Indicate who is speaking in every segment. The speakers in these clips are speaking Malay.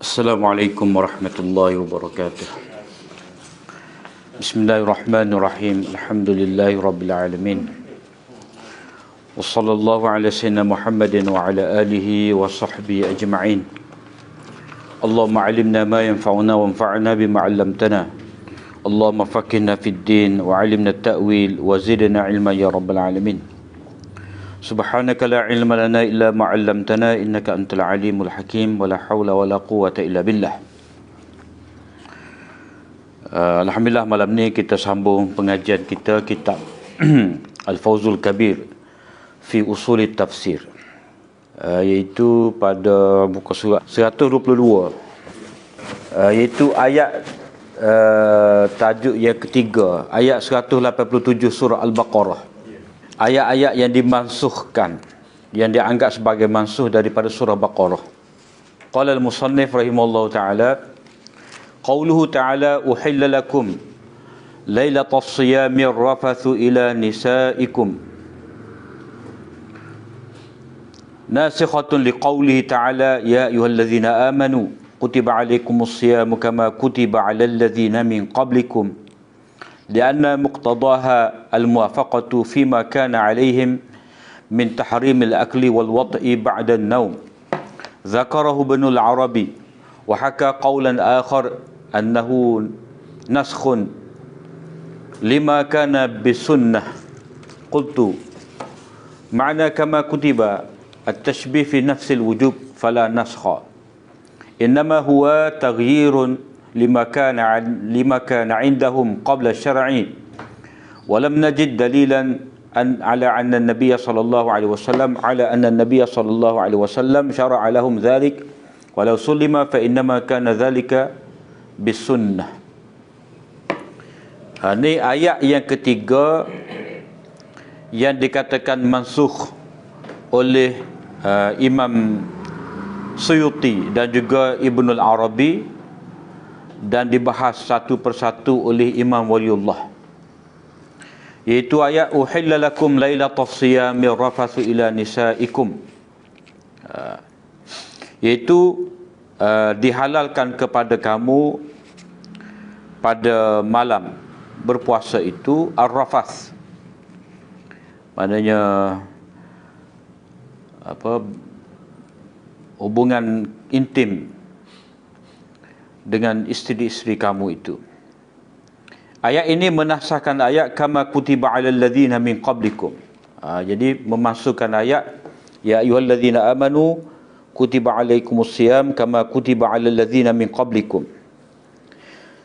Speaker 1: Assalamualaikum warahmatullahi wabarakatuh. Bismillahirrahmanirrahim. Alhamdulillahi rabbil alamin. Wa sallallahu ala sayyidina Muhammadin wa ala alihi wa sahbihi ajma'in. Allahumma alimna ma yanfa'una wa anfa'na bima 'allamtana. Allahumma faqihna fid din wa 'allimna at-ta'wil wa zidna 'ilman ya rabbal alamin. Subhanaka la ilma lana illa ma 'allamtana innaka antal alimul hakim wa la haula wa la quwwata illa billah. Alhamdulillah, malam ni kita sambung pengajian kita kitab Al-Fawzul Kabir fi Usulit Tafsir, iaitu pada muka surat 122, iaitu ayat tajuk yang ketiga, ayat 187 surah Al-Baqarah. Ayat-ayat yang dimansuhkan, yang dianggap sebagai mansuh daripada surah Baqarah. Qala al-musannif rahimahullahu ta'ala, qawluhu ta'ala uhilla lakum laylatas siyami rafathu ila nisaikum, nasikhatun liqawlihi ta'ala ya ayyuhalladzina amanu kutiba alaikumus siyamu kama kutiba alal ladzina min qablikum لأن مقتضاها الموافقة فيما كان عليهم من تحريم الأكل والوطء بعد النوم. ذكره ابن العربي وحكى قولا آخر أنه نسخ لما كان بسنة. قلت معنى كما كتب التشبيه في نفس الوجوب فلا نسخ، إنما هو تغيير لما كان عندهم قبل الشرع، ولم نجد دليلا على أن النبي صلى الله عليه وسلم شرع لهم ذلك، ولو سلم فإنما كان ذلك بالسنة. Ini ayat yang ketiga yang dikatakan mansukh oleh Imam Suyuti dan juga Ibnul Arabi, dan dibahas satu persatu oleh Imam Waliullah, iaitu ayat uhilla lakum lailatas siyami rafathu ila nisaikum, iaitu dihalalkan kepada kamu pada malam berpuasa itu ar-rafath, maknanya hubungan intim dengan isteri-isteri kamu itu. Ayat ini menasahkan ayat kama kutiba alal ladzina min qablikum. Jadi memasukkan ayat ya ayyuhalladzina amanu kutiba alaikumus siyam kama kutiba alal ladzina min qablikum.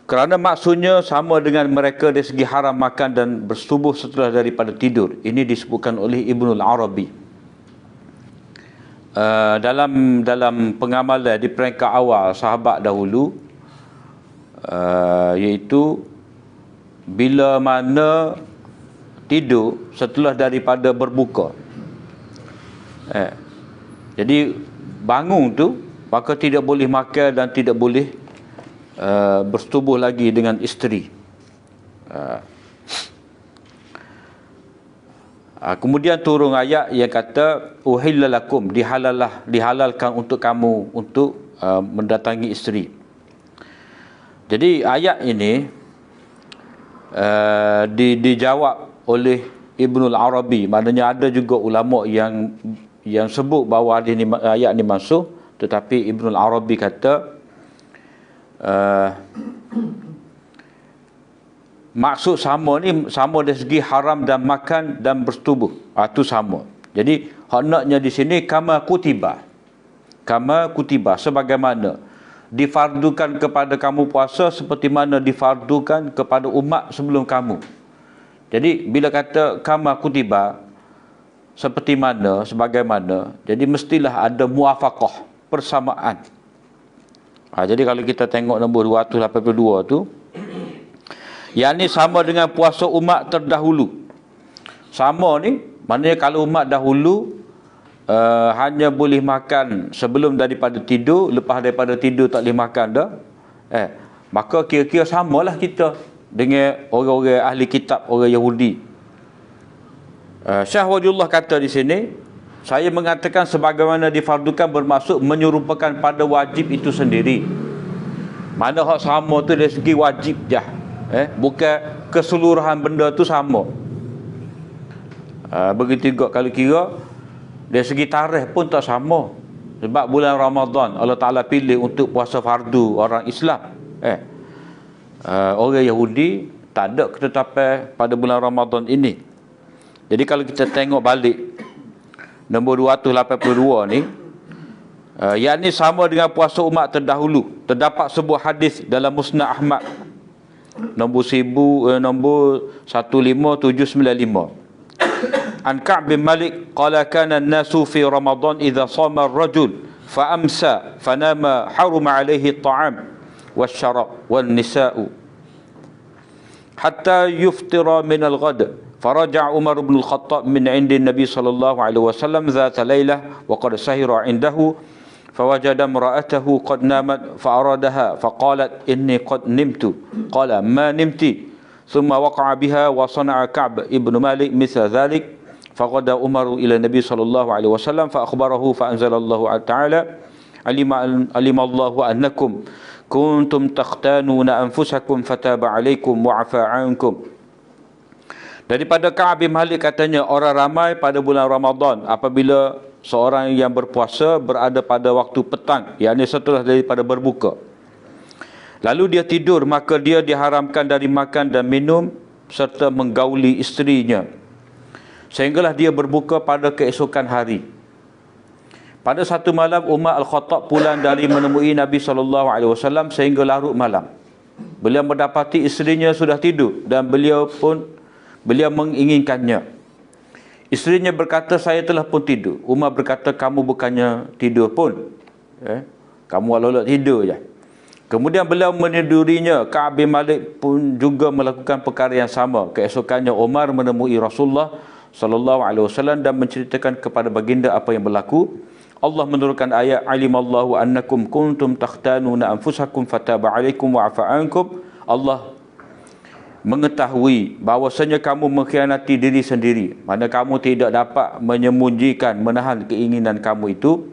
Speaker 1: Kerana maksudnya sama dengan mereka dari segi haram makan dan bersubuh setelah daripada tidur. Ini disebutkan oleh Ibnul Arabi. Dalam pengamalan di peringkat awal sahabat dahulu, iaitu bila mana tidur setelah daripada berbuka, jadi bangun tu maka tidak boleh makan dan tidak boleh bersetubuh lagi dengan isteri. Kemudian turun ayat yang kata uhilla lakum, dihalalkan untuk kamu untuk mendatangi isteri. Jadi ayat ini dijawab oleh Ibnul Arabi. Maknanya ada juga ulama yang sebut bahawa ayat ini mansuh, tetapi Ibnul Arabi kata maksud sama ni sama dari segi haram dan makan dan bersetubuh. Itu sama. Jadi haknya di sini kama kutiba, sebagaimana difardukan kepada kamu puasa seperti mana difardukan kepada umat sebelum kamu. Jadi bila kata kama kutiba, seperti mana, sebagaimana, jadi mestilah ada muafaqah, persamaan. Jadi kalau kita tengok nombor 282 tu, yang ni sama dengan puasa umat terdahulu. Sama ni maknanya kalau umat dahulu hanya boleh makan sebelum daripada tidur, lepas daripada tidur tak boleh makan dah, maka kira-kira samalah kita dengan orang-orang ahli kitab, orang Yahudi. Syekh Waliullah kata di sini, Saya mengatakan sebagaimana difardukan bermaksud menyerupakan pada wajib itu sendiri. Mana hak sama tu dari segi wajib je. Bukan keseluruhan benda tu sama. Begitu juga kalau kira dari segi tarikh pun tak sama. Sebab bulan Ramadan Allah Ta'ala pilih untuk puasa fardu orang Islam. Orang Yahudi tak ada ketetapan pada bulan Ramadan ini. Jadi kalau kita tengok balik nombor 282 ni, yang ni sama dengan puasa umat terdahulu. Terdapat sebuah hadis dalam Musnad Ahmad nombor 15795. An Ka'b bin Malik qala kana an-nasu fi Ramadan idza shama ar-rajul fa amsa fanama haruma alayhi at-ta'am wash-sharab wan-nisa'u hatta yuftira min al-ghad. فرجع عمر بن الخطاب من عند النبي صلى الله عليه وسلم ذات ليلة وقد سهر عنده فوجد امرأته قد نامت فأرادها فقالت إني قد نمت. قال ما نمت. ثم وقع بها وصنع كعب ابن مالك مثل ذلك فغدا عمر إلى النبي صلى الله عليه وسلم فأخبره فأنزل الله تعالى علم الله أنكم كنتم تختانون أنفسكم فتاب عليكم وعفى عنكم. Daripada Ka'ab bin Malik katanya, orang ramai pada bulan Ramadan apabila seorang yang berpuasa berada pada waktu petang, yakni setelah daripada berbuka. Lalu dia tidur, maka dia diharamkan dari makan dan minum serta menggauli isterinya. Sehinggalah dia berbuka pada keesokan hari. Pada satu malam Umar Al-Khattab pulang dari menemui Nabi SAW sehingga larut malam. Beliau mendapati isterinya sudah tidur dan beliau menginginkannya. Isterinya berkata, saya telah pun tidur. Umar berkata, kamu bukannya tidur pun. Kamu walau tidur je. Kemudian beliau menidurinya. Ka'ab bin Malik pun juga melakukan perkara yang sama. Keesokannya Umar menemui Rasulullah SAW dan menceritakan kepada baginda apa yang berlaku. Allah menurunkan ayat, alimallahu annakum kuntum takhtanuna anfusakum fataba alaikum wa afa ankum. Allah mengetahui bahawasanya kamu mengkhianati diri sendiri, mana kamu tidak dapat menyembunyikan, menahan keinginan kamu itu,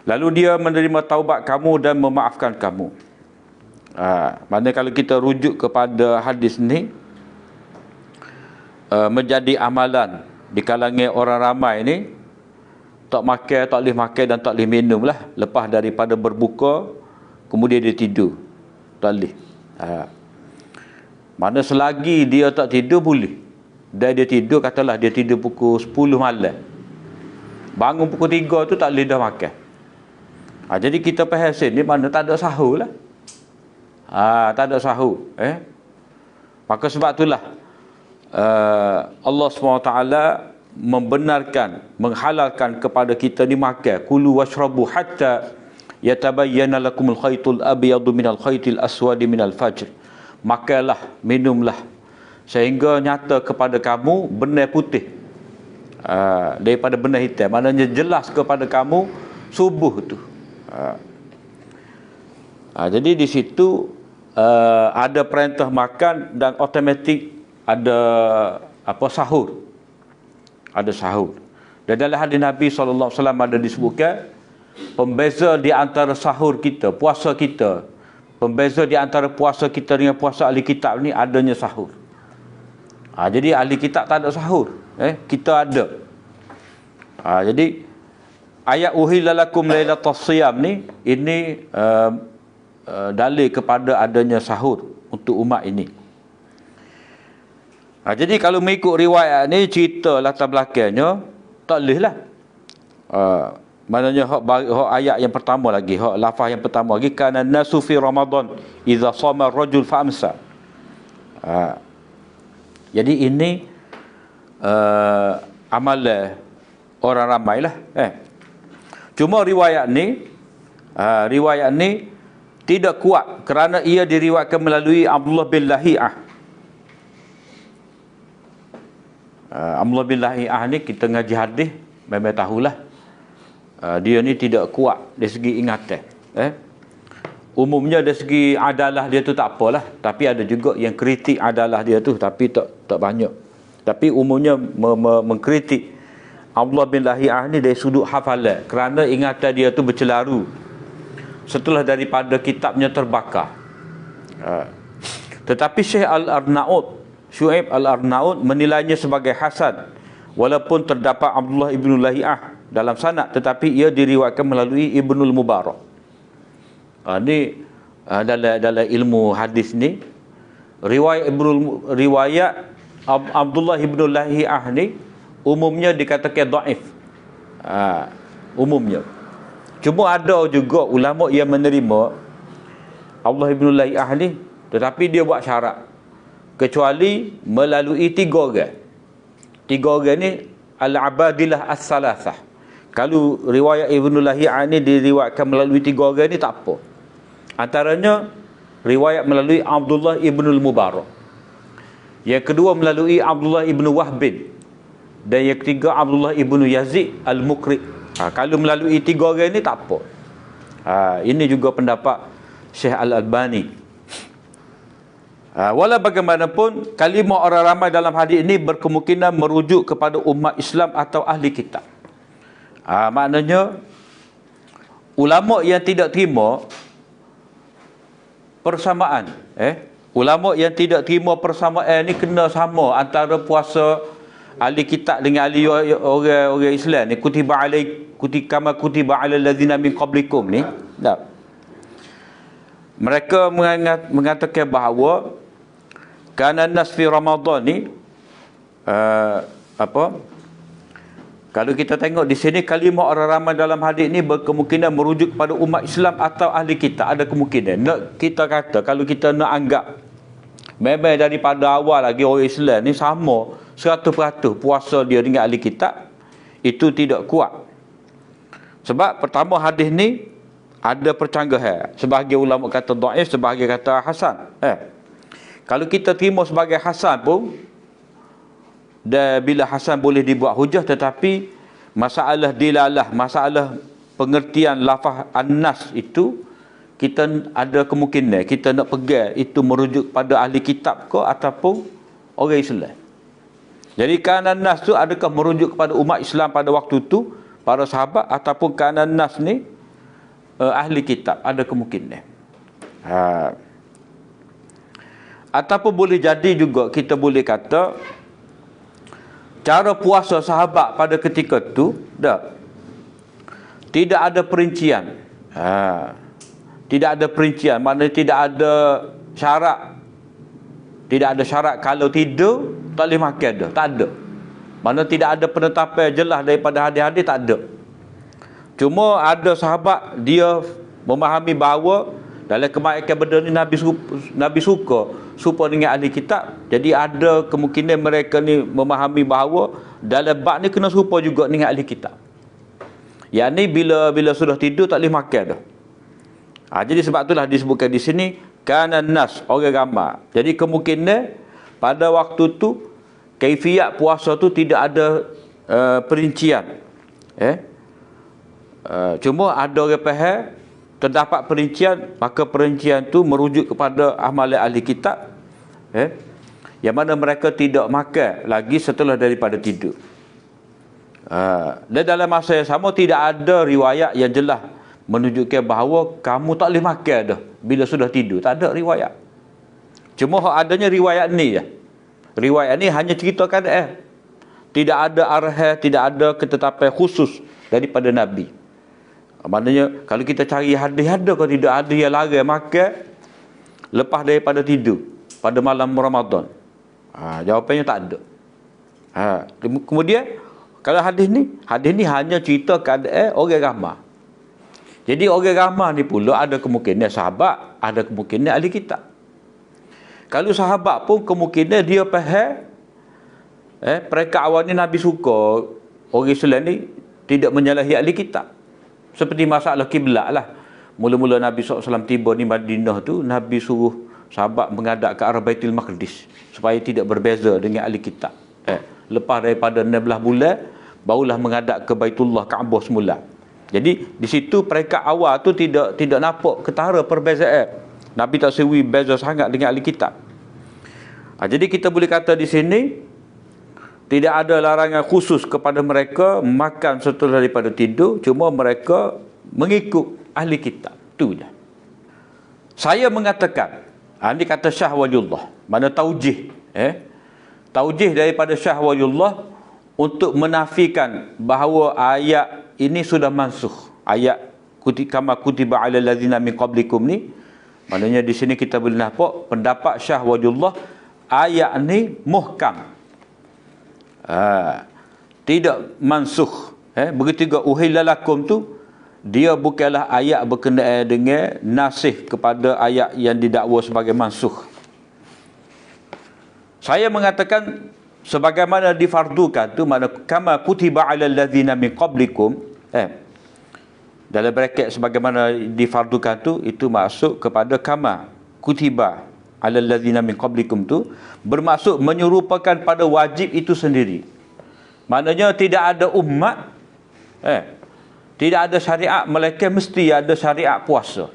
Speaker 1: lalu dia menerima taubat kamu dan memaafkan kamu. Mana kalau kita rujuk kepada hadis ni, menjadi amalan di kalangan orang ramai ni, tak makan, tak boleh makan dan tak boleh minum lah lepas daripada berbuka, kemudian dia tidur, tak boleh. Mana selagi dia tak tidur boleh. Dan dia tidur, katalah dia tidur pukul 10 malam, bangun pukul 3 tu tak boleh dah makan. Jadi kita faham ni mana tak ada sahur lah. Tak ada sahur. Maka sebab itulah Allah SWT membenarkan, menghalalkan kepada kita ni makan. Kulu washrabu hatta yatabayyana lakumul khaytul abyadu minal khaytil aswadi minal fajr. Makanlah, minumlah sehingga nyata kepada kamu benar putih daripada benar hitam. Maknanya jelas kepada kamu subuh tu. Jadi di situ ada perintah makan dan automatik ada sahur. Ada sahur. Dan dalam hadis Nabi SAW ada disebutkan, pembeza di antara sahur kita, puasa kita, pembeza di antara puasa kita dengan puasa ahli kitab ni adanya sahur. Jadi ahli kitab tak ada sahur, kita ada. Jadi ayat uhilla lakum lailatas siyam ni, ini dalil kepada adanya sahur untuk umat ini. Jadi kalau mengikut riwayat ni, cerita latar belakangnya tak boleh lah. Maknanya hak ayat yang pertama lagi, hak lafaz yang pertama lagi, kana nasu fi Ramadan idza shama ar-rajul fa amsa. Jadi ini amalan orang ramai lah. Cuma riwayat ni tidak kuat kerana ia diriwayatkan melalui Abdullah bin Lahi'ah. Abdullah bin Lahi'ah ni kita ngaji hadis memang tahulah. Dia ni tidak kuat dari segi ingatan. Umumnya dari segi adalah dia tu tak apalah, tapi ada juga yang kritik adalah dia tu, tapi tak banyak. Tapi umumnya mengkritik Abdullah bin Lahiyah ni dari sudut hafalan, kerana ingatan dia tu bercelaru setelah daripada kitabnya terbakar. Tetapi Syekh Al-Arnaud, Syuaib Al-Arnaud menilainya sebagai hasan, walaupun terdapat Abdullah ibn Lahiyah dalam sanad, tetapi ia diriwayatkan melalui Ibnul Mubarak. Dalam ilmu hadis ni, riwayat Abdullah ibn Lahiyah ni umumnya dikatakan dhaif. Umumnya. Cuma ada juga ulama yang menerima Abdullah ibn Lahiyah ni, tetapi dia buat syarat, kecuali melalui 3 orang. 3 orang ni al-abadilah as-salasah. Kalau riwayat Ibn Lahiyah ni diriwayatkan melalui 3 orang ni tak apa. Antaranya riwayat melalui Abdullah ibn al-Mubarak. Yang kedua melalui Abdullah ibn Wahbin. Dan yang ketiga Abdullah ibn Yazid al-Muqri. Kalau melalui 3 orang ni tak apa. Ini juga pendapat Syekh Al-Albani. Walau bagaimanapun, kalimah orang ramai dalam hadis ini berkemungkinan merujuk kepada umat Islam atau ahli kitab. Maknanya ulama yang tidak terima persamaan, ulama yang tidak terima persamaan ni kena sama antara puasa ahli kitab dengan ahli orang Islam ni. Kama kutiba alal ladzina min qablikum ni. Tak. Mereka mengatakan bahawa kana nas fi Ramadan ni kalau kita tengok di sini, kalimah orang ramai dalam hadis ni berkemungkinan merujuk kepada umat Islam atau ahli kitab. Ada kemungkinan. Kita kata, kalau kita nak anggap memang daripada awal lagi orang Islam ni sama 100% puasa dia dengan ahli kitab, itu tidak kuat. Sebab pertama, hadis ni ada percanggahan. Sebahagian ulama kata dhaif, sebahagian kata hasan. Kalau kita terima sebagai hasan pun, dan bila hasan boleh dibuat hujah, tetapi masalah dilalah, masalah pengertian lafaz an-nas itu, kita ada kemungkinan kita nak pegang itu merujuk pada ahli kitab ke ataupun orang Islam. Jadi kanan nas tu adakah merujuk kepada umat Islam pada waktu tu, para sahabat, ataupun kanan nas ni ahli kitab, ada kemungkinan. Ataupun boleh jadi juga kita boleh kata cara puasa sahabat pada ketika tu tidak ada perincian. Tidak ada perincian, maknanya tidak ada syarat. Tidak ada syarat kalau tidur tak boleh makan dah, tak ada. Maknanya tidak ada penetapan jelas daripada hadis-hadis, tak ada. Cuma ada sahabat dia memahami bahawa dalam kebaikan benda ni Nabi suka dengan ahli kitab. Jadi ada kemungkinan mereka ni memahami bahawa dalam bab ni kena serupa juga dengan ahli kitab. Yang ni bila sudah tidur tak boleh makan dah. Jadi sebab itulah disebutkan di sini kanan nas, orang ramai. Jadi kemungkinan pada waktu tu kaifiat puasa tu tidak ada perincian. Cuma ada orang faham terdapat perincian, maka perincian tu merujuk kepada amalan ahli kitab, yang mana mereka tidak makan lagi setelah daripada tidur. Dan dalam masa yang sama tidak ada riwayat yang jelas menunjukkan bahawa kamu tak boleh makan dah bila sudah tidur. Tak ada riwayat. Cuma adanya riwayat ni je. Riwayat ni hanya ceritakan tidak ada arahan, tidak ada ketetapan khusus daripada Nabi. Maknanya kalau kita cari hadis, ada ke tidak ada yang larang makan lepas daripada tidur pada malam Ramadan? Jawapannya tak ada. Kemudian kalau hadis ni hanya cerita keadaan orang ramai. Jadi orang ramai ni pula ada kemungkinan sahabat, ada kemungkinan ahli kitab. Kalau sahabat pun kemungkinan dia faham mereka awal ni Nabi suka orang Islam ni tidak menyalahi ahli kitab. Seperti masalah kiblat lah. Mula-mula Nabi SAW tiba di Madinah tu, Nabi suruh sahabat menghadap ke arah Baitul Maqdis supaya tidak berbeza dengan ahli kitab. Lepas daripada 16 bulan barulah menghadap ke Baitullah Kaabah semula. Jadi di situ mereka awal tu tidak nampak ketara perbezaan. Nabi tak sewi beza sangat dengan ahli kitab. Jadi kita boleh kata di sini Tidak ada larangan khusus kepada mereka makan setelah daripada tidur, cuma mereka mengikut ahli kitab. Itu dah. Saya mengatakan, ini kata Syah Waliullah, mana taujih, taujih daripada Syah Waliullah untuk menafikan bahawa ayat ini sudah mansukh. Ayat kama kutiba alal ladzina min qablikum ni, maknanya di sini kita boleh nampak pendapat Syah Waliullah, ayat ni muhkam. Tidak mansukh. Begitu juga uhilla lakum tu, dia bukanlah ayat berkenaan dengan nasih kepada ayat yang didakwa sebagai mansukh. Saya mengatakan sebagaimana difardukan tu, makna kama kutiba alal ladzina min qablikum, dalam braket sebagaimana difardukan tu, itu masuk kepada kama kutiba alal ladzina min qablikum tu bermaksud menyerupakan pada wajib itu sendiri. Maknanya tidak ada umat, tidak ada syariat melainkan mesti ada syariat puasa.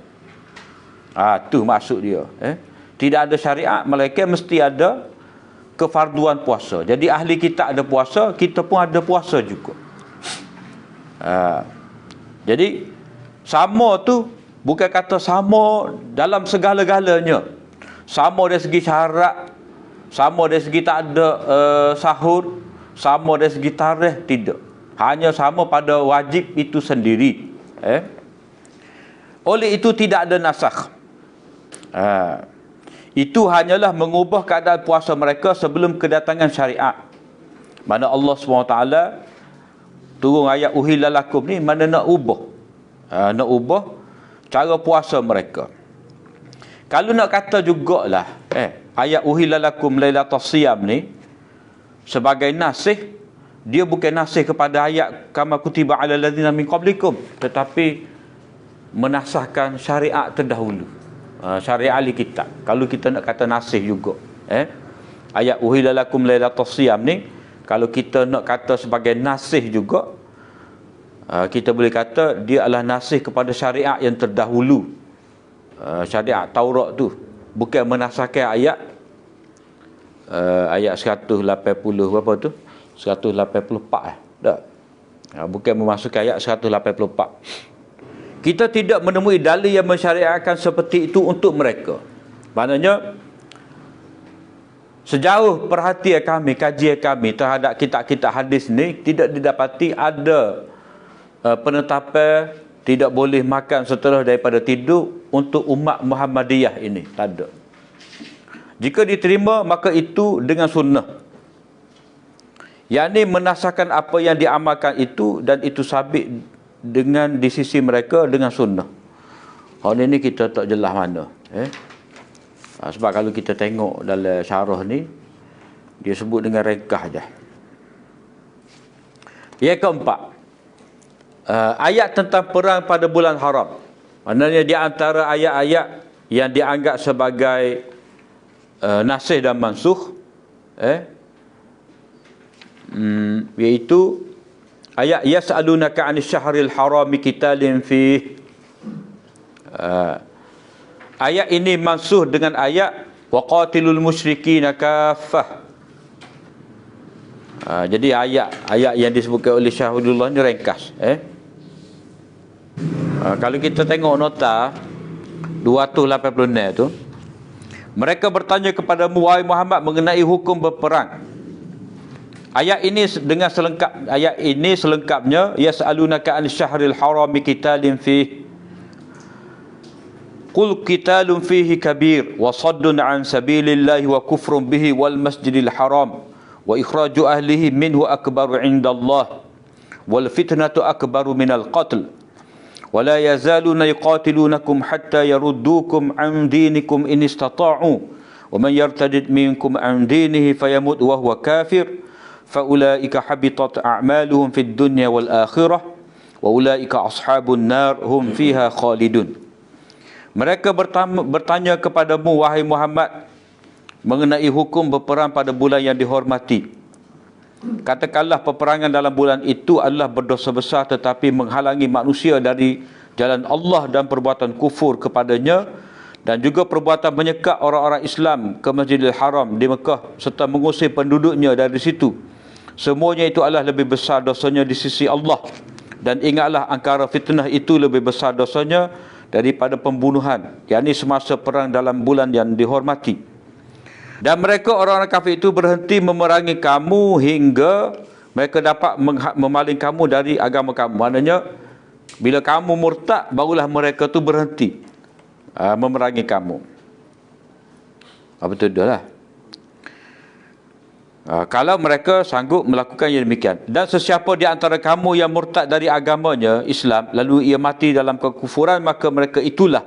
Speaker 1: Tu maksud dia. Tidak ada syariat melainkan mesti ada kefarduan puasa. Jadi ahli kita ada puasa, kita pun ada puasa juga. Jadi sama tu bukan kata sama dalam segala-galanya. Sama dari segi syarat, sama dari segi tak ada sahur, sama dari segi tarikh, tidak. Hanya sama pada wajib itu sendiri. Oleh itu tidak ada nasakh. Itu hanyalah mengubah keadaan puasa mereka sebelum kedatangan syariat. Mana Allah SWT turun ayat uhilla lakum ni, mana nak ubah. Nak ubah cara puasa mereka. Kalau nak kata jugalah ayat uhilla lakum lailatas siyam ni sebagai nasih, dia bukan nasih kepada ayat kama kutiba alal ladzina min qablikum, tetapi menasahkan syariat terdahulu, syariat ahli kitab. Kalau kita nak kata nasih juga, ayat uhilla lakum lailatas siyam ni, kalau kita nak kata sebagai nasih juga, kita boleh kata dia adalah nasih kepada syariat yang terdahulu. Syariat Taurat tu bukan menasahkan ayat ayat 180 berapa tu, 184 tak, bukan memasukkan ayat 184. Kita tidak menemui dalil yang mensyariatkan seperti itu untuk mereka. Maknanya sejauh perhatian kami, kajian kami terhadap kitab-kitab hadis ni, tidak didapati ada penetapan tidak boleh makan setelah daripada tidur untuk umat Muhammadiyah ini. Tak ada. Jika diterima, maka itu dengan sunnah. Yang ini menasahkan apa yang diamalkan itu, dan itu sabit dengan di sisi mereka dengan sunnah. Hal ini kita tak jelas mana. Sebab kalau kita tengok dalam syarah ni, dia sebut dengan ringkas je. Yang keempat, ayat tentang perang pada bulan haram. Maknanya di antara ayat-ayat yang dianggap sebagai nasih dan mansukh, iaitu ayat yas'alunaka 'anil syahril harami qitalin fi. Ayat ini mansukh dengan ayat waqatilul musyrikina kaffah. Jadi ayat yang disebutkan oleh Syahidullah ni ringkas. Kalau kita tengok nota 286 tu, mereka bertanya kepadamu wahai Muhammad mengenai hukum berperang. Ayat ini selengkapnya yas'alunaka 'anil syahril harami qitalin fihi. Qul qitalun fihi kabir wa saddun 'an sabilillahi wa kufrun bihi wal masjidil haram wa ikhraju ahlihi minhu akbaru 'indallah wal fitnatu akbaru minal qatl wa la yazaluna yuqatilunakum hatta yaruddukum 'an dinikum in istata'u wa man yartadid minkum 'an dinihi fayamut wa huwa kafir fa ulaika habitat a'maluhum fid dunya wal akhirah wa ulaika ashabun nar hum fiha khalidun. Mereka bertanya kepadamu wahai Muhammad mengenai hukum berperang pada bulan yang dihormati. Katakanlah peperangan dalam bulan itu adalah berdosa besar tetapi menghalangi manusia dari jalan Allah dan perbuatan kufur kepadanya, dan juga perbuatan menyekat orang-orang Islam ke Masjidil Haram di Mekah serta mengusir penduduknya dari situ. semuanya itu adalah lebih besar dosanya di sisi Allah. Dan ingatlah angkara fitnah itu lebih besar dosanya daripada pembunuhan, yakni semasa perang dalam bulan yang dihormati. Dan mereka orang-orang kafir itu berhenti memerangi kamu hingga mereka dapat memaling kamu dari agama kamu. Maknanya bila kamu murtad, barulah mereka tu berhenti memerangi kamu. Betul dah lah. Kalau mereka sanggup melakukan yang demikian. Dan sesiapa di antara kamu yang murtad dari agamanya Islam, lalu ia mati dalam kekufuran, maka mereka itulah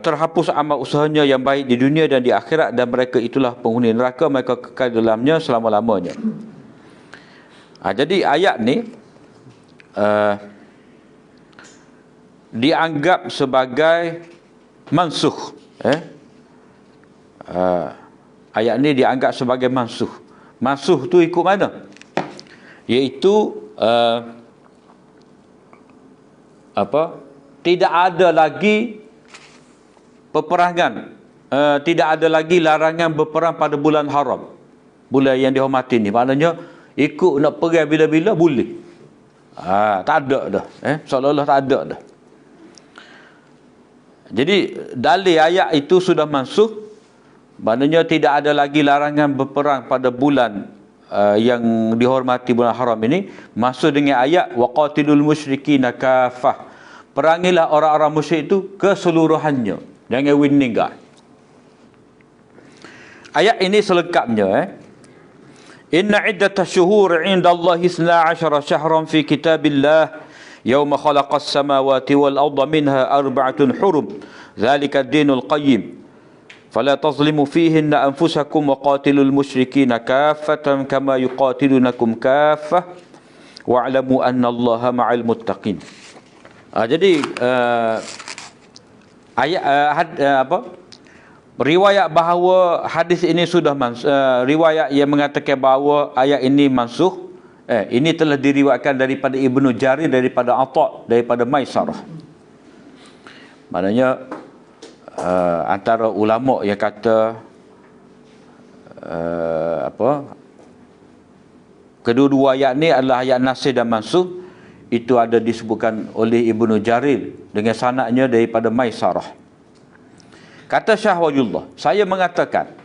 Speaker 1: terhapus amal usahanya yang baik di dunia dan di akhirat, dan mereka itulah penghuni neraka, mereka kekal dalamnya selama-lamanya. Jadi ayat ni dianggap sebagai mansukh. Ayat ni dianggap sebagai mansukh. Mansukh tu ikut mana? Iaitu tidak ada lagi peperangan, tidak ada lagi larangan berperang pada bulan haram, bulan yang dihormati ni. Maknanya ikut nak perang bila-bila boleh. Tak ada dah. Seolah-olah tak ada dah. Jadi dalil ayat itu sudah mansukh. Maknanya tidak ada lagi larangan berperang pada bulan yang dihormati bulan haram ini. Masuk dengan ayat waqatilul musyrikina kaffah. Perangilah orang-orang musyrik itu keseluruhannya, jangan winning guys. Ayat ini selengkapnya. Inna iddatash syuhur 'indallahi 12 syahran fi kitabillah yawma khalaqas samawati wal arda minha arba'atun hurum. Dzalika ad-dinul qayyim. فلا تظلموا فيهن أنفسكم وقاتلوا المشركين كافة كما يقاتلونكم كافة واعلموا أن الله مع المتقين. Jadi riwayat bahawa hadis ini sudah riwayat yang mengatakan bahawa ayat ini mansukh, ini telah diriwayatkan daripada Ibnu Jarir, daripada Atha, daripada Maisarah. Maknanya antara ulama yang kata kedua-dua ayat ni adalah ayat nasikh dan mansukh, itu ada disebutkan oleh Ibnu Jarir dengan sanadnya daripada Maisarah. Kata Syah Waliullah, saya mengatakan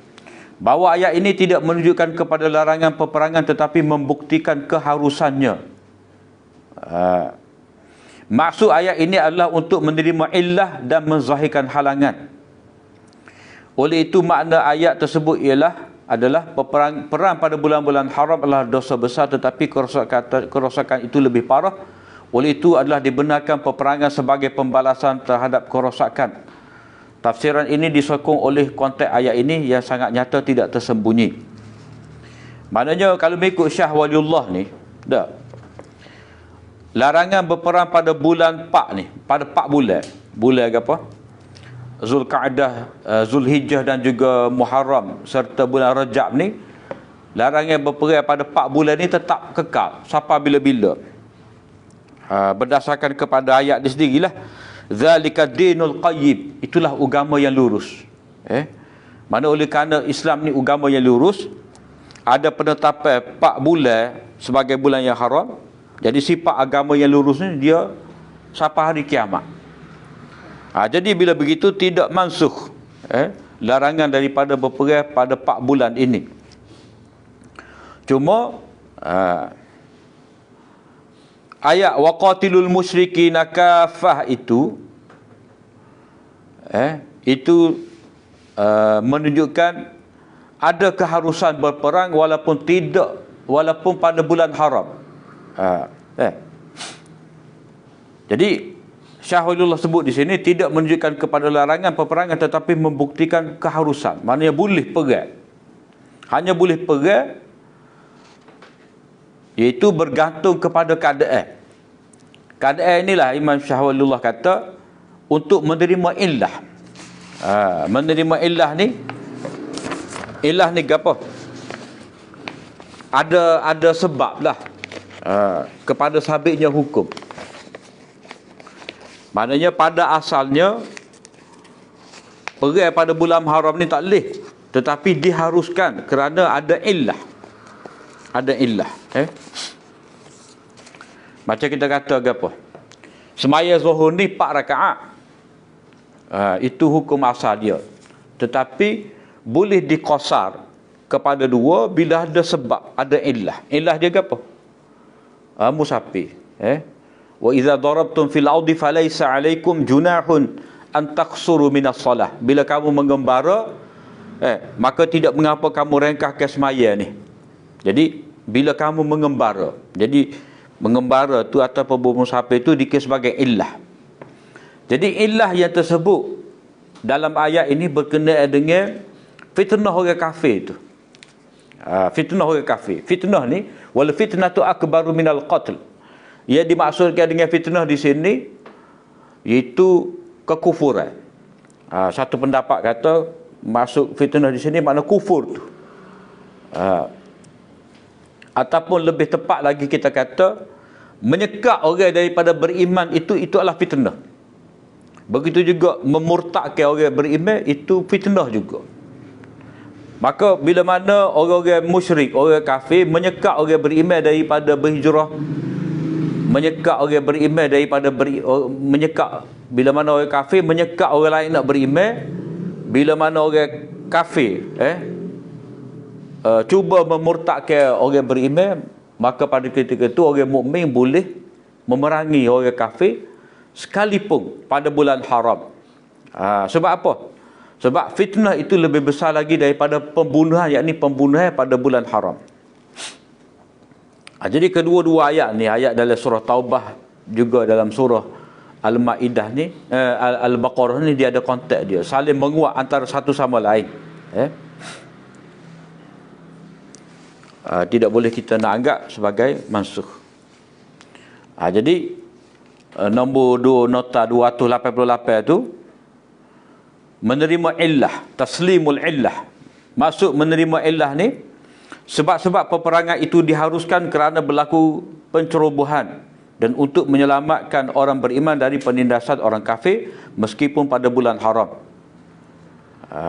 Speaker 1: bahawa ayat ini tidak menunjukkan kepada larangan peperangan tetapi membuktikan keharusannya. Maksud ayat ini adalah untuk menerima illah dan menzahirkan halangan. Oleh itu makna ayat tersebut adalah perang pada bulan-bulan haram adalah dosa besar, tetapi kerosakan itu lebih parah. Oleh itu adalah dibenarkan peperangan sebagai pembalasan terhadap kerosakan. Tafsiran ini disokong oleh konteks ayat ini yang sangat nyata, tidak tersembunyi. Maknanya kalau mengikut Syah Waliullah ni, larangan berperang pada bulan 4 ni, pada 4 bulan. Bulan apa? Zulkaadah, Zulhijjah dan juga Muharram serta bulan Rajab ni, larangan berperang pada 4 bulan ni tetap kekal sampai bila-bila. Berdasarkan kepada ayat dia sendirilah, zalika dinul qayyim, itulah agama yang lurus. Mana oleh kerana Islam ni agama yang lurus, ada penetapan 4 bulan sebagai bulan yang haram. Jadi sifat agama yang lurus ni dia sampai hari kiamat. Jadi bila begitu tidak mansukh larangan daripada berperang pada 4 bulan ini. Cuma ayat waqatilul musyrikina kaffah itu menunjukkan ada keharusan berperang walaupun pada bulan haram. Jadi Syah Waliullah sebut di sini tidak menunjukkan kepada larangan peperangan tetapi membuktikan keharusan. Maknanya boleh perang. Hanya boleh perang iaitu bergantung kepada keadaan. Keadaan inilah Imam Syah Waliullah kata untuk menerima illah. Menerima illah ni apa? Ada sebab lah. Kepada sabitnya hukum. Maknanya pada asalnya perang pada bulan haram ni tak boleh, tetapi diharuskan kerana ada illah. Ada illah. Macam kita kata apa? Semaya zuhur ni 4 rakaat. Itu hukum asal dia. Tetapi boleh diqasar kepada 2 bila ada sebab, ada illah. Illah dia apa? Musafir. Wa idza darabtum fil ardi falaysa 'alaikum junahun an taqsuru minas salah. Bila kamu mengembara, maka tidak mengapa kamu rengkahkan semaya ni. Jadi bila kamu mengembara, jadi mengembara tu ataupun bermusafir tu dikira sebagai illah. Jadi illah yang tersebut dalam ayat ini berkenaan dengan fitnah orang kafir tu. Fitnah orang kafir. Fitnah ni, wal fitnatu akbaru minal qatl. Ia dimaksudkan dengan fitnah di sini iaitu kekufuran. Satu pendapat kata masuk fitnah di sini makna kufur tu. Ataupun lebih tepat lagi kita kata menyekat orang daripada beriman itu adalah fitnah. Begitu juga memurtadkan orang beriman itu fitnah juga. Maka bila mana orang-orang musyrik, orang kafir menyekat orang beriman daripada berhijrah, menyekat orang beriman daripada menyekat, bila mana orang kafir menyekat orang lain nak beriman, bila mana orang kafir cuba memurtadkan orang beriman, maka pada ketika itu orang mukmin boleh memerangi orang kafir sekalipun pada bulan haram. Sebab apa? Sebab fitnah itu lebih besar lagi daripada pembunuhan, yakni pembunuhan pada bulan haram. Jadi kedua-dua ayat ni, ayat dalam surah Taubah juga dalam surah Al-Maidah ni, Al-Baqarah ni, dia ada konteks dia, saling menguat antara satu sama lain. Tidak boleh kita nak anggap sebagai mansukh. Jadi nombor 2, nota 288 tu menerima illah, taslimul illah. Maksud menerima illah ni, sebab-sebab peperangan itu diharuskan kerana berlaku pencerobohan dan untuk menyelamatkan orang beriman dari penindasan orang kafir meskipun pada bulan haram.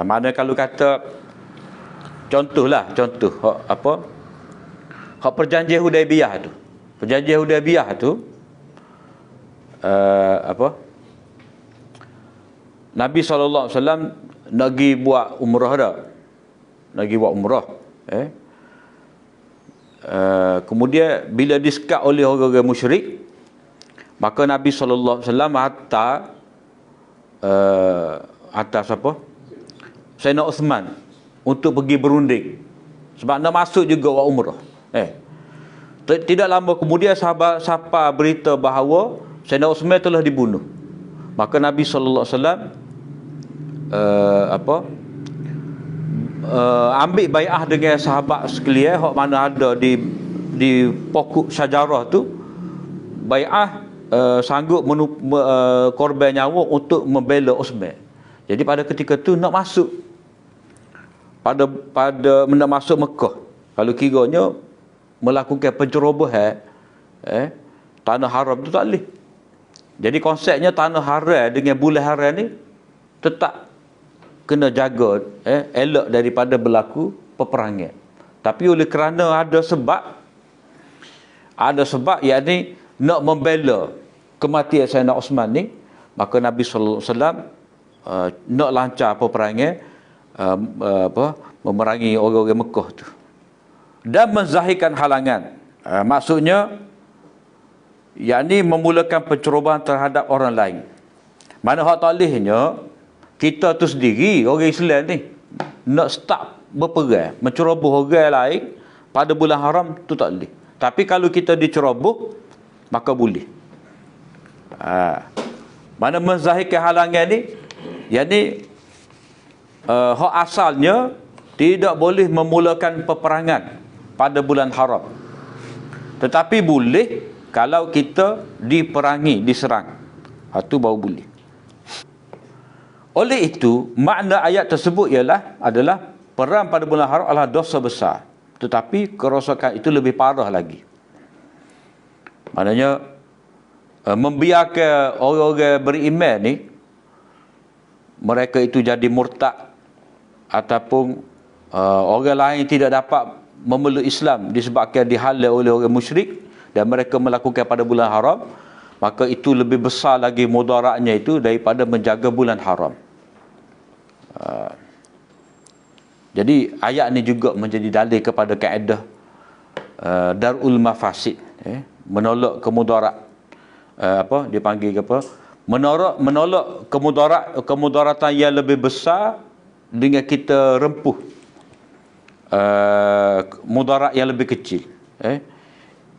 Speaker 1: Mana kalau kata contoh perjanjian Hudaibiyah tu. Perjanjian Hudaibiyah tu Nabi SAW nak pergi buat umrah dah. Nak pergi buat umrah. Kemudian bila disekat oleh orang-orang musyrik, maka Nabi SAW hantar siapa? Sayyidina Uthman untuk pergi berunding. Sebab nak masuk juga buat umrah. Tidak lama kemudian sahabat berita bahawa Sayyidina Uthman telah dibunuh. Maka Nabi SAW ambil bai'ah dengan sahabat sekalian hak mana ada di pokok syajarah tu, bai'ah sanggup korban nyawa untuk membela Uthman. Jadi pada ketika tu nak masuk nak masuk Mekah, kalau kiranya melakukan pencerobohan tanah haram tu tak boleh. Jadi konsepnya tanah haram dengan bulan haram ni tetap kena jaga, elok daripada berlaku peperangan. Tapi oleh kerana ada sebab yakni nak membela kematian Sayyidina Uthman ni, maka Nabi sallallahu alaihi wasallam nak lancar peperangan, memerangi orang-orang Mekah tu dan menzahirkan halangan. Maksudnya yakni memulakan pencerobohan terhadap orang lain. Mana hak tak bolehnya kita tu sendiri orang Islam ni nak start berperang, menceroboh orang lain pada bulan haram tu tak boleh. Tapi kalau kita diceroboh maka boleh. Mana menzahirkan halangan ni, yakni hak asalnya tidak boleh memulakan peperangan pada bulan haram. Tetapi boleh kalau kita diperangi, diserang. Itu baru boleh. Oleh itu, makna ayat tersebut adalah perang pada bulan haram adalah dosa besar. Tetapi kerosakan itu lebih parah lagi. Maknanya membiarkan orang-orang beriman ni, mereka itu jadi murtad ataupun orang lain tidak dapat memeluk Islam disebabkan dihalau oleh orang musyrik dan mereka melakukan pada bulan haram, maka itu lebih besar lagi mudaratnya itu daripada menjaga bulan haram. Jadi ayat ni juga menjadi dalil kepada kaedah darul mafasid, menolak kemudarat, apa dipanggil apa, menolak kemudaratan yang lebih besar dengan kita rempuh mudarat yang lebih kecil.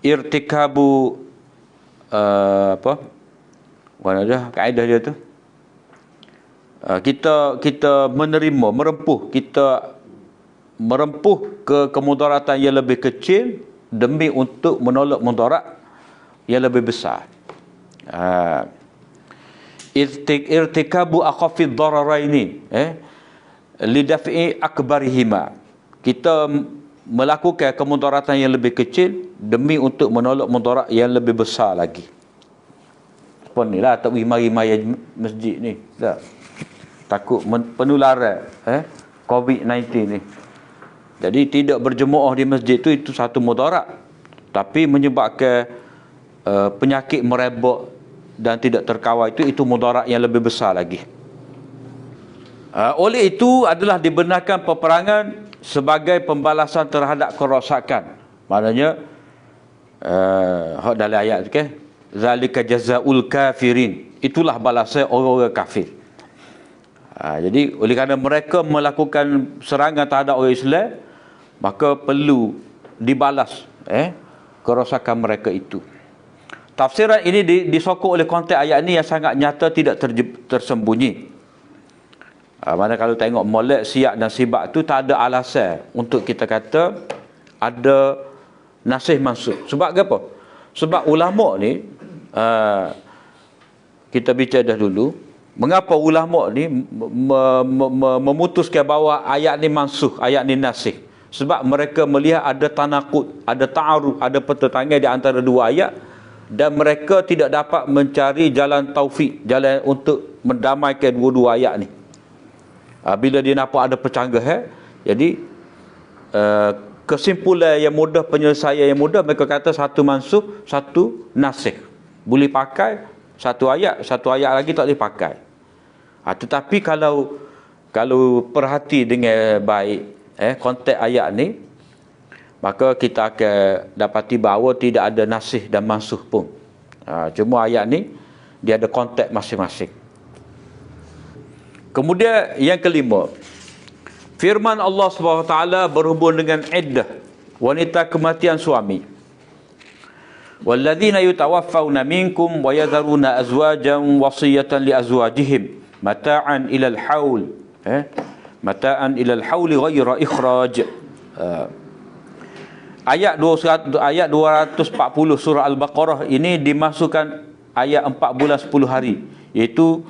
Speaker 1: Irtikabu apa mana dia kaedah dia tu, kita menerima, merempuh ke kemudaratan yang lebih kecil demi untuk menolak mudarat yang lebih besar. Irtikabu akhafid dararaini lidaf'i akbarihima. Kita melakukan kemudaratan yang lebih kecil demi untuk menolak mudarat yang lebih besar lagi. Apa ni lah, tak pergi mari-mari masjid ni dah. Takut penularan COVID-19 ni. Jadi tidak berjemaah di masjid itu satu mudarat, tapi menyebabkan penyakit merebak dan tidak terkawal itu mudarat yang lebih besar lagi. Oleh itu adalah dibenarkan peperangan sebagai pembalasan terhadap kerosakan. Maknanya dalam ayat tu zalika jazaul kafirin, itulah balasan orang-orang kafir. Jadi oleh kerana mereka melakukan serangan terhadap orang Islam, maka perlu dibalas kerosakan mereka itu. Tafsiran ini disokong oleh konteks ayat ini yang sangat nyata, tidak tersembunyi. Mana kalau tengok molek, siyak dan sibak tu tak ada alasan untuk kita kata ada nasih mansukh. Sebab apa? Sebab ulama ni kita bicara dah dulu, mengapa ulama ni memutuskan bahawa ayat ni mansukh, ayat ni nasih? Sebab mereka melihat ada tanaqud, ada ta'aruf, ada pertentangan di antara dua ayat, dan mereka tidak dapat mencari jalan taufik, jalan untuk mendamaikan dua-dua ayat ni. Bila dia nampak ada percanggahan, jadi kesimpulan yang mudah, penyelesaian yang mudah, mereka kata satu mansukh, satu nasikh. Boleh pakai satu ayat lagi tak boleh pakai. Tetapi kalau perhati dengan baik konteks ayat ni, maka kita akan dapati bahawa tidak ada nasikh dan mansukh pun. Cuma ayat ni dia ada konteks masing-masing. Kemudian yang kelima, firman Allah SWT berhubung dengan iddah, wanita kematian suami. Walladzina yutawaffawna minkum wa yadharuna azwajan wasiyatan li azwajihim mata'an ilal haul, mata'an ilal hauli ghaira ikhraj. Ayat 240 surah Al-Baqarah ini dimasukkan ayat 4 bulan 10 hari, iaitu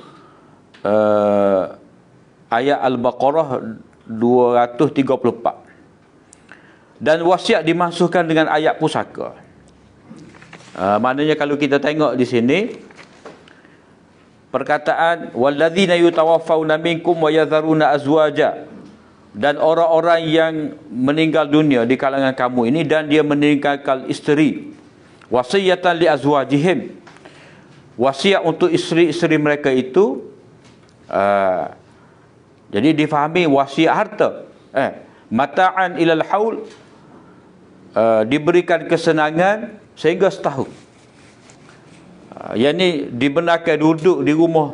Speaker 1: ayat Al-Baqarah 234. Dan wasiat dimasukkan dengan ayat pusaka. Maknanya kalau kita tengok di sini perkataan walladzina yutawaffawna minkum wa yadharuna azwaja, dan orang-orang yang meninggal dunia di kalangan kamu ini dan dia meninggalkan isteri, wasiyatan li azwajihim, wasiat untuk isteri-isteri mereka itu. Jadi difahami wasiat harta, mata'an ilal haul, diberikan kesenangan sehingga setahun. Yang ni dibenarkan duduk di rumah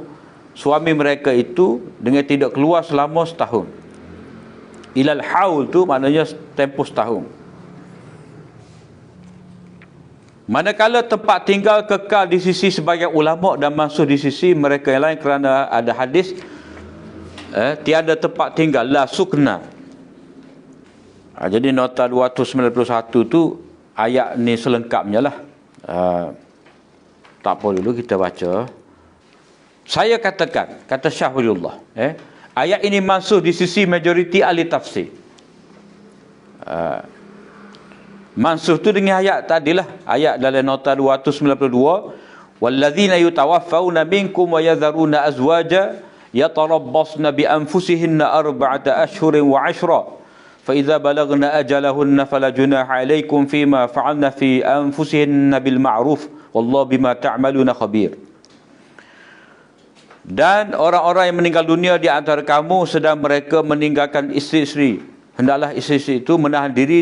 Speaker 1: suami mereka itu dengan tidak keluar selama setahun. Ilal haul tu maknanya tempoh setahun. Manakala tempat tinggal kekal di sisi sebagian ulama dan mansukh di sisi mereka yang lain, kerana ada hadis tiada tempat tinggal, la sukna. Jadi nota 291 tu ayat ni selengkapnya lah. Tak apa dulu kita baca. Saya katakan, kata Syah Waliullah, ayat ini mansukh di sisi majoriti ahli tafsir. Mansukh tu dengan ayat tadilah, ayat dalam nota 292, walladzina yutawaffawna minkum wa yadharuna azwaja yatarabbasna bi anfusihinna arba'ata ashhurin wa 'ashra فإذا بلغنا أجلهن فلا جناح عليكم فيما فعلن في أنفسهن بالمعروف والله بما تعملون خبير. Dan orang-orang yang meninggal dunia di antara kamu sedang mereka meninggalkan isteri-isteri, hendaklah isteri-isteri itu menahan diri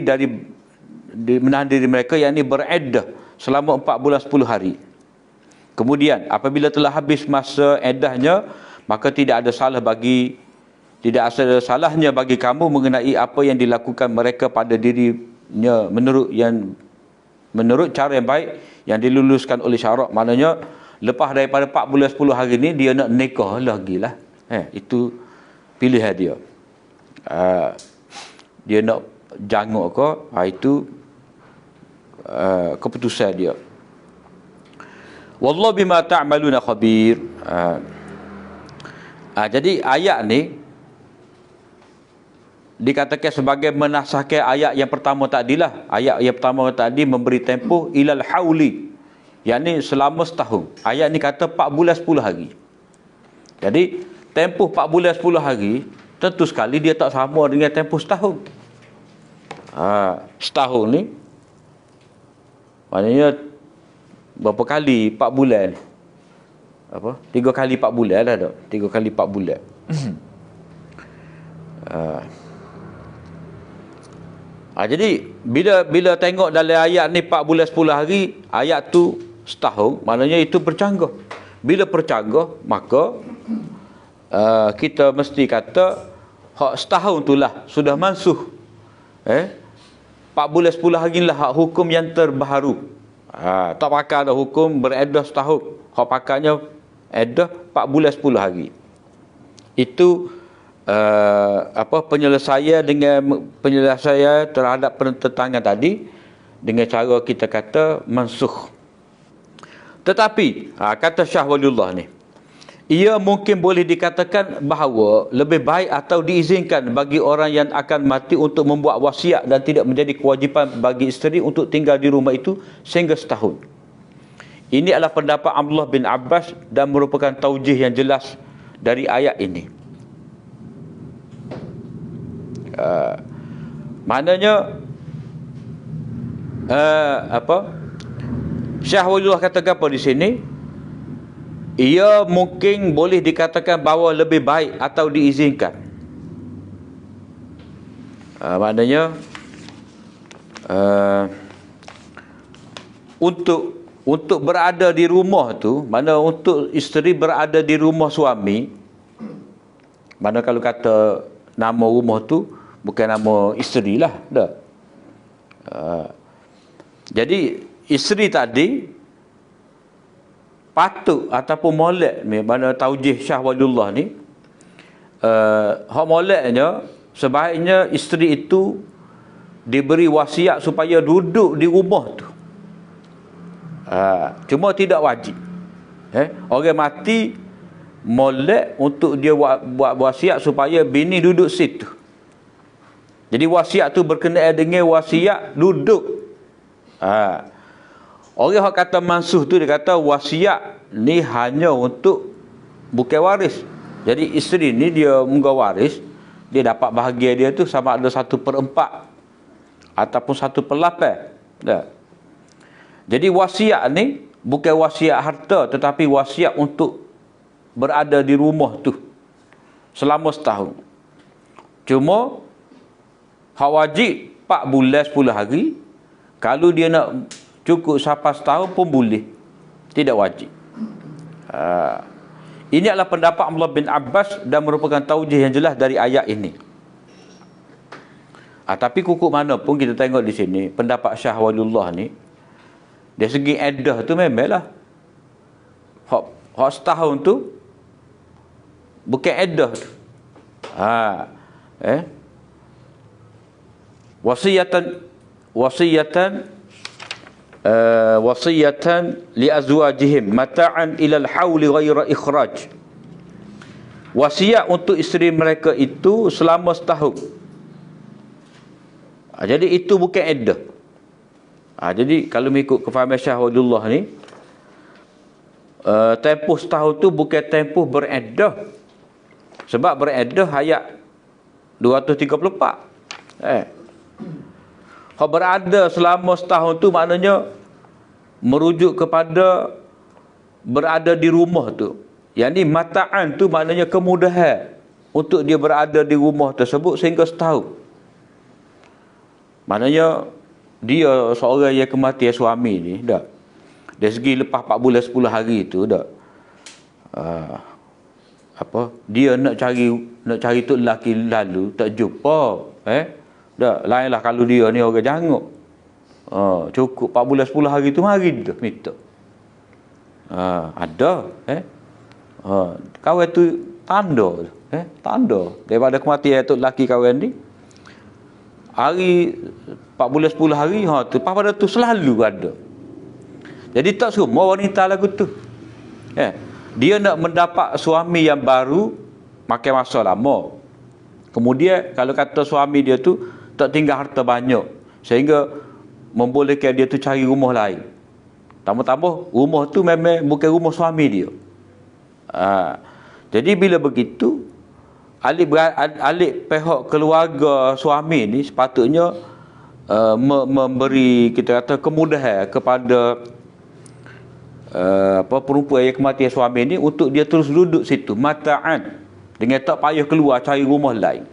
Speaker 1: mereka, yakni beriddah selama 4 bulan 10 hari. Kemudian apabila telah habis masa iddahnya, maka tidak ada salahnya bagi kamu mengenai apa yang dilakukan mereka pada dirinya menurut cara yang baik yang diluluskan oleh syarak. Maknanya lepas daripada 4 bulan 10 hari ni dia nak nikah lagi lah. Itu pilihan dia. Dia nak janguk ke, itu keputusan dia. Wallahu bima ta'maluna khabir. Jadi ayat ni dikatakan sebagai menasahkan ayat yang pertama tadilah. Ayat yang pertama tadi memberi tempoh ilal hauli, yakni selama setahun. Ayat ni kata 4 bulan 10 hari. Jadi tempoh 4 bulan 10 hari tentu sekali dia tak sama dengan tempoh setahun. Setahun ni maknanya berapa kali 4 bulan? 3 kali 4 bulan lah tak? 3 kali 4 bulan. Jadi bila tengok dalam ayat ni 4 bulan 10 hari, ayat tu setahun, maknanya itu bercanggah. Bila bercanggah, maka kita mesti kata hak setahun itulah sudah mansuh. 4 bulan 10 hari lah hak hukum yang terbaharu. Tak pakai dah hukum bereddah setahun. Hak pakainya eddah 4 bulan 10 hari. Itu penyelesaian terhadap penentangan tadi dengan cara kita kata mansuh. Tetapi kata Syah Waliullah ni, ia mungkin boleh dikatakan bahawa lebih baik atau diizinkan bagi orang yang akan mati untuk membuat wasiat dan tidak menjadi kewajipan bagi isteri untuk tinggal di rumah itu sehingga setahun. Ini adalah pendapat Abdullah bin Abbas dan merupakan taujih yang jelas dari ayat ini. Maknanya Syah Waliullah katakan apa di sini? Ia mungkin boleh dikatakan bahawa lebih baik atau diizinkan. Maknanya untuk berada di rumah tu, mana untuk isteri berada di rumah suami, mana kalau kata nama rumah tu bukan nama isteri lah dah. Jadi isteri tadi patut ataupun molek ni, mana taujih Syah Waliullah ni, hak moleknya sebaiknya isteri itu diberi wasiat supaya duduk di rumah tu. Cuma tidak wajib. Orang mati molek untuk dia buat wasiat supaya bini duduk situ. Jadi wasiat tu berkenaan dengan wasiat duduk. Orang yang kata mansuh tu dia kata wasiat ni hanya untuk bukan waris. Jadi isteri ni dia munggah waris, dia dapat bahagian dia tu sama ada 1/4 ataupun 1/8. Dah. Jadi wasiat ni bukan wasiat harta, tetapi wasiat untuk berada di rumah tu selama setahun. Cuma hak wajib 4 bulan 10 hari. Kalau dia nak cukup sampai setahun pun boleh, tidak wajib. Ini adalah pendapat Abdullah bin Abbas dan merupakan taujih yang jelas dari ayat ini. Tapi kukuk mana pun kita tengok di sini pendapat Syah Waliullah ni, dari segi iddah tu memanglah hak setahun tu bukan iddah tu. Wasiyatan li azwajihim mata'an ilal hauli ghaira ikhraj. Wasiat untuk isteri mereka itu selama setahun. Jadi itu bukan iddah. Jadi kalau mengikut kefahaman Syah Waliullah ni, tempoh setahun tu bukan tempoh beriddah. Sebab beriddah ayat 234. Kalau berada selama setahun tu maknanya merujuk kepada berada di rumah tu. Yang ni mata'an tu maknanya kemudahan untuk dia berada di rumah tersebut sehingga setahun. Maknanya dia seorang yang kematian suami ni dah. Dari segi lepas 4 bulan 10 hari tu dah. Dia nak cari tu lelaki lalu tak jumpa. Dah lainlah kalau dia ni orang janguk. Cukup 4 bulan 10 hari tu mari dah minta. Ada kawan tu tanda tanda daripada kematian tu lelaki kawan ni. Hari 4 bulan 10 hari tu pada tu selalu ada. Jadi tak semua wanita lagu tu. Dia nak mendapat suami yang baru makan masa lama. Kemudian kalau kata suami dia tu tak tinggal harta banyak sehingga membolehkan dia tu cari rumah lain. Tambah-tambah rumah tu memang bukan rumah suami dia. Jadi bila begitu alik pihak keluarga suami ni sepatutnya memberi kita kata kemudahan kepada perempuan yang kematian suami ni untuk dia terus duduk situ mata'an dengan tak payah keluar cari rumah lain.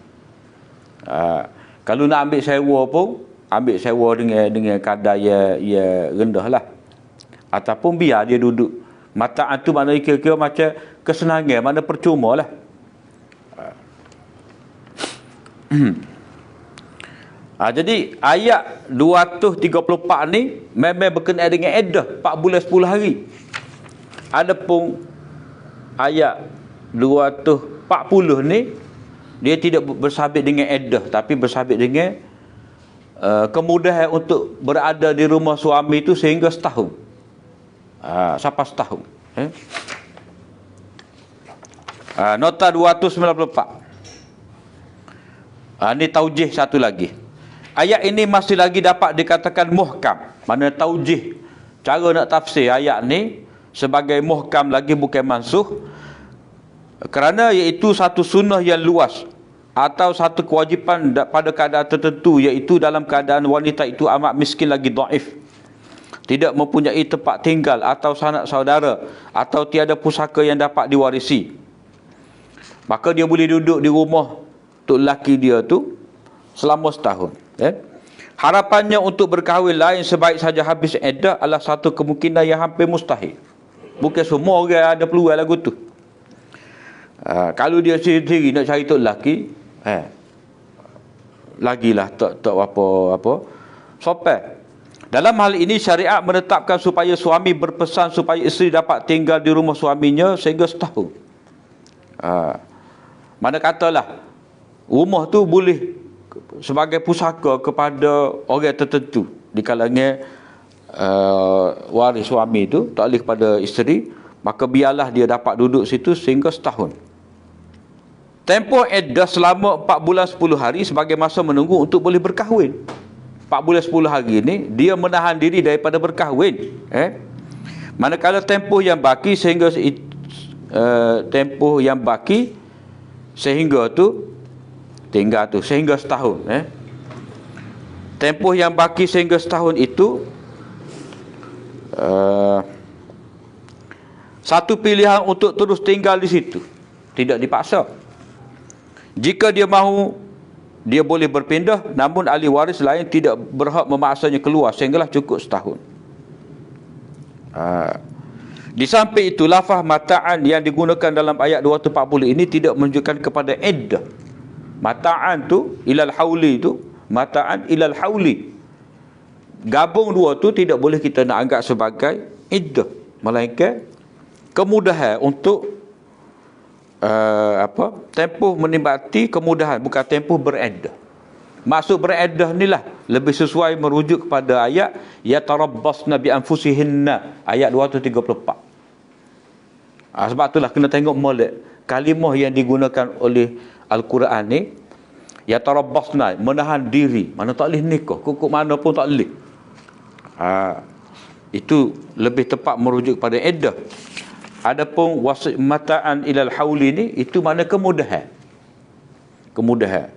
Speaker 1: Kalau nak ambil sewa pun ambil sewa dengan kadar yang rendah lah, ataupun biar dia duduk. Mata'an tu maknanya kira-kira macam kesenangan, mana percuma lah. Jadi ayat 234 ni memang berkenaan dengan iddah 4 bulan 10 hari. Adapun ayat 240 ni dia tidak bersabit dengan iddah tapi bersabit dengan kemudahan untuk berada di rumah suami itu sehingga setahun. Sampai setahun. Nota 294. Ini taujih satu lagi. Ayat ini masih lagi dapat dikatakan muhkam. Mana taujih, cara nak tafsir ayat ni sebagai muhkam lagi bukan mansuh. Kerana iaitu satu sunnah yang luas atau satu kewajipan pada keadaan tertentu, iaitu dalam keadaan wanita itu amat miskin lagi dhaif, tidak mempunyai tempat tinggal atau sanak saudara, atau tiada pusaka yang dapat diwarisi. Maka dia boleh duduk di rumah untuk lelaki dia tu selama setahun. Harapannya untuk berkahwin lain sebaik saja habis iddah adalah satu kemungkinan yang hampir mustahil. Bukan semua orang ada peluang lagu tu. Kalau dia sendiri nak cari tok lelaki, lagilah tak apa sopan. Dalam hal ini syariat menetapkan supaya suami berpesan supaya isteri dapat tinggal di rumah suaminya sehingga setahun. Mana katalah rumah tu boleh sebagai pusaka kepada orang tertentu di kalangan waris suami itu, tak boleh kepada isteri, maka biarlah dia dapat duduk situ sehingga setahun. Tempoh iddah selama 4 bulan 10 hari sebagai masa menunggu untuk boleh berkahwin. 4 bulan 10 hari ni dia menahan diri daripada berkahwin. Manakala tempoh yang baki sehingga sehingga tu tinggal tu sehingga setahun. Tempoh yang baki sehingga setahun itu satu pilihan untuk terus tinggal di situ, tidak dipaksa. Jika dia mahu, dia boleh berpindah, namun ahli waris lain tidak berhak memaksanya keluar sehinggalah cukup setahun. Di samping itu, lafaz mata'an yang digunakan dalam ayat 240 ini tidak menunjukkan kepada iddah. Mata'an tu ilal hauli tu, mata'an ilal hauli, gabung dua tu tidak boleh kita nak anggap sebagai iddah, melainkan kemudahan untuk tempoh menikmati kemudahan, bukan tempoh beriddah. Maksud beriddah ni lah lebih sesuai merujuk kepada ayat yatarabbasna bi anfusihinna, ayat 234. Sebab itulah kena tengok molek kalimah yang digunakan oleh Al-Quran ni, yatarabbasna, menahan diri, mana tak boleh nikah, kukuk mana pun tak boleh. Itu lebih tepat merujuk kepada iddah. Adapun mata'an ilal hauli ni, itu mana kemudahan. Kemudahan.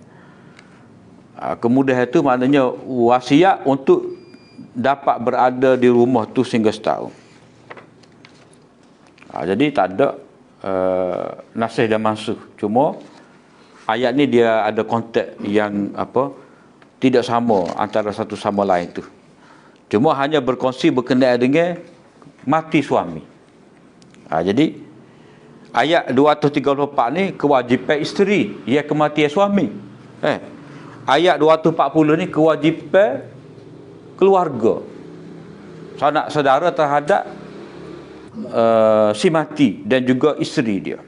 Speaker 1: Kemudahan itu maknanya wasiat untuk dapat berada di rumah tu sehingga setahun. Jadi tak ada nasih dan mansuh. Cuma ayat ni dia ada konteks yang tidak sama antara satu sama lain tu. Cuma hanya berkongsi berkenaan dengan mati suami. Jadi ayat 234 ni kewajipan isteri, ia kematian suami. Ayat 240 ni kewajipan keluarga, sanak saudara terhadap si mati dan juga isteri dia.